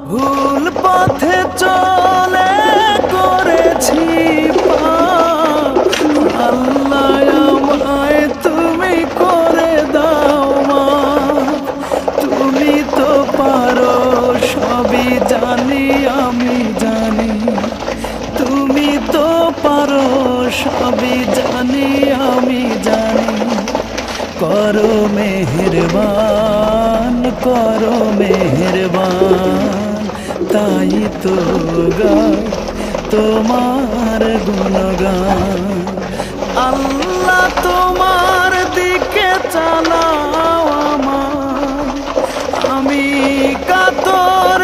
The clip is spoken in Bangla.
ভুল পথে চলে করেছি পাপ, আল্লাহ আমায় তুমি করে দাও মাফ। তুমি তো পারো সবই জানি আমি জানি, তুমি তো পারো সবই জানি আমি জানি। করো মেহেরবান, করো মেহেরবান, তাই তো গাই তোমার গুণগান। আল্লাহ তোমার দিকে চালাও আমার, আমি কাতর